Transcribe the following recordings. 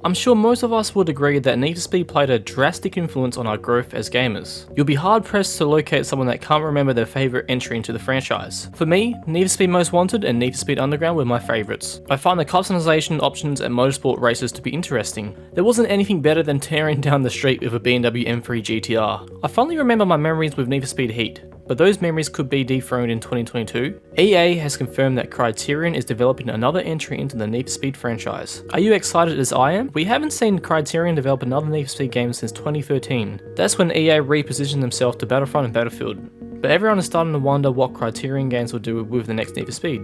I'm sure most of us would agree that Need for Speed played a drastic influence on our growth as gamers. You'll be hard pressed to locate someone that can't remember their favourite entry into the franchise. For me, Need for Speed Most Wanted and Need for Speed Underground were my favourites. I find the customization options and motorsport races to be interesting. There wasn't anything better than tearing down the street with a BMW M3 GTR. I fondly remember my memories with Need for Speed Heat, but those memories could be dethroned in 2022. EA has confirmed that Criterion is developing another entry into the Need for Speed franchise. Are you excited as I am? We haven't seen Criterion develop another Need for Speed game since 2013. That's when EA repositioned themselves to Battlefront and Battlefield. But everyone is starting to wonder what Criterion games will do with the next Need for Speed.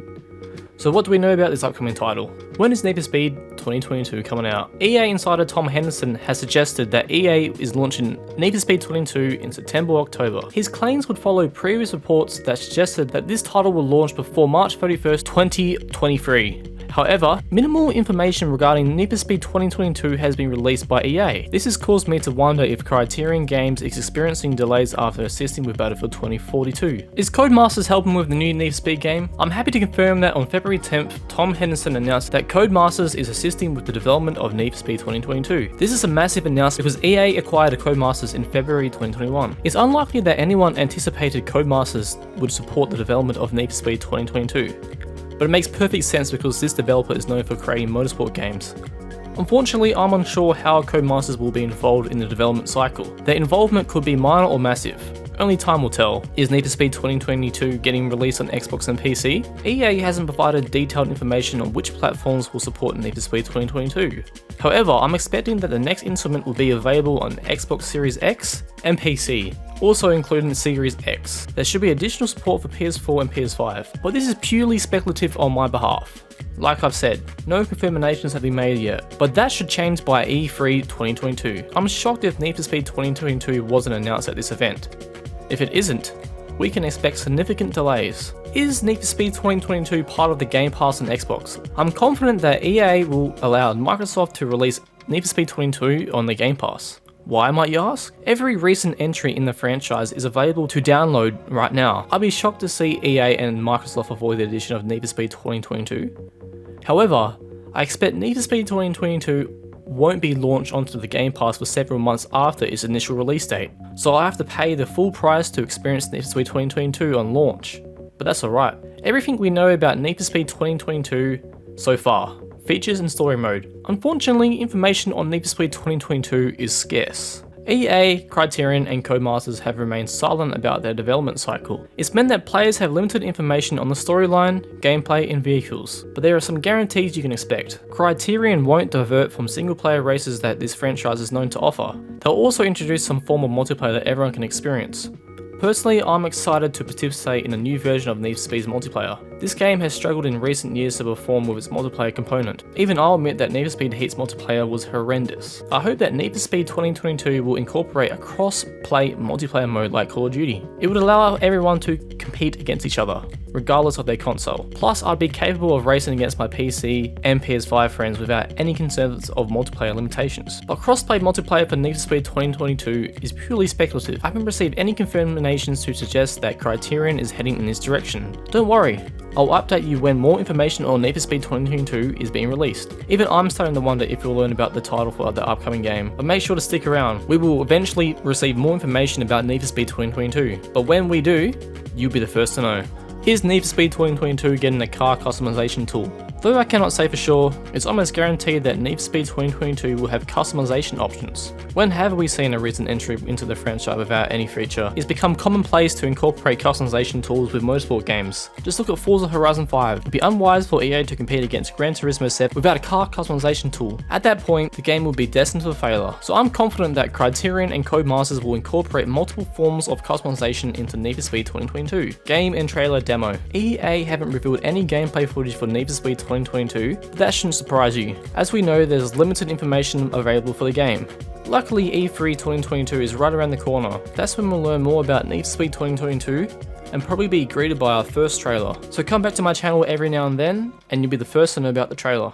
So what do we know about this upcoming title? When is Need for Speed 2022 coming out? EA insider Tom Henderson has suggested that EA is launching Need for Speed 22 in September/October. His claims would follow previous reports that suggested that this title will launch before March 31st, 2023. However, minimal information regarding Need for Speed 2022 has been released by EA. This has caused me to wonder if Criterion Games is experiencing delays after assisting with Battlefield 2042. Is CODEMASTERS helping with the new Need for Speed game? I'm happy to confirm that on February 10th, Tom Henderson announced that CODEMASTERS is assisting with the development of Need for Speed 2022. This is a massive announcement because EA acquired CODEMASTERS in February 2021. It's unlikely that anyone anticipated CODEMASTERS would support the development of Need for Speed 2022. But it makes perfect sense because this developer is known for creating motorsport games. Unfortunately, I'm unsure how CODEMASTERS will be involved in the development cycle. Their involvement could be minor or massive. Only time will tell. Is Need for Speed 2022 getting released on Xbox and PC? EA hasn't provided detailed information on which platforms will support Need for Speed 2022. However, I'm expecting that the next installment will be available on Xbox Series X and PC, also including Series X. There should be additional support for PS4 and PS5, but this is purely speculative on my behalf. Like I've said, no confirmations have been made yet, but that should change by E3 2022. I'm shocked if Need for Speed 2022 wasn't announced at this event. If it isn't, we can expect significant delays. Is Need for Speed 2022 part of the Game Pass on Xbox? I'm confident that EA will allow Microsoft to release Need for Speed 22 on the Game Pass. Why, might you ask? Every recent entry in the franchise is available to download right now. I'd be shocked to see EA and Microsoft avoid the addition of Need for Speed 2022. However, I expect Need for Speed 2022 won't be launched onto the Game Pass for several months after its initial release date, so I have to pay the full price to experience Need for Speed 2022 on launch. But that's alright. Everything we know about Need for Speed 2022 so far: features and story mode. Unfortunately, information on Need for Speed 2022 is scarce. EA, Criterion and CODEMASTERS have remained silent about their development cycle. It's meant that players have limited information on the storyline, gameplay and vehicles, but there are some guarantees you can expect. Criterion won't divert from single player races that this franchise is known to offer. They'll also introduce some form of multiplayer that everyone can experience. Personally, I'm excited to participate in a new version of Need for Speed's multiplayer. This game has struggled in recent years to perform with its multiplayer component. Even I'll admit that Need for Speed Heat's multiplayer was horrendous. I hope that Need for Speed 2022 will incorporate a cross-play multiplayer mode like Call of Duty. It would allow everyone to compete against each other, regardless of their console. Plus, I'd be capable of racing against my PC and PS5 friends without any concerns of multiplayer limitations. But cross-play multiplayer for Need for Speed 2022 is purely speculative. I haven't received any confirmations to suggest that Criterion is heading in this direction. Don't worry, I'll update you when more information on Need for Speed 2022 is being released. Even I'm starting to wonder if we'll learn about the title for the upcoming game, but make sure to stick around. We will eventually receive more information about Need for Speed 2022, but when we do, you'll be the first to know. Is Need for Speed 2022 getting a car customization tool? Though I cannot say for sure, it's almost guaranteed that Need for Speed 2022 will have customization options. When have we seen a recent entry into the franchise without any feature? It's become commonplace to incorporate customization tools with motorsport games. Just look at Forza Horizon 5. It'd be unwise for EA to compete against Gran Turismo 7 without a car customization tool. At that point, the game will be destined to failure. So I'm confident that Criterion and CODEMASTERS will incorporate multiple forms of customization into Need for Speed 2022. Game and trailer demo. EA haven't revealed any gameplay footage for Need for Speed 2022, but that shouldn't surprise you. As we know, there's limited information available for the game. Luckily, E3 2022 is right around the corner. That's when we'll learn more about Need for Speed 2022 and probably be greeted by our first trailer. So come back to my channel every now and then, and you'll be the first to know about the trailer.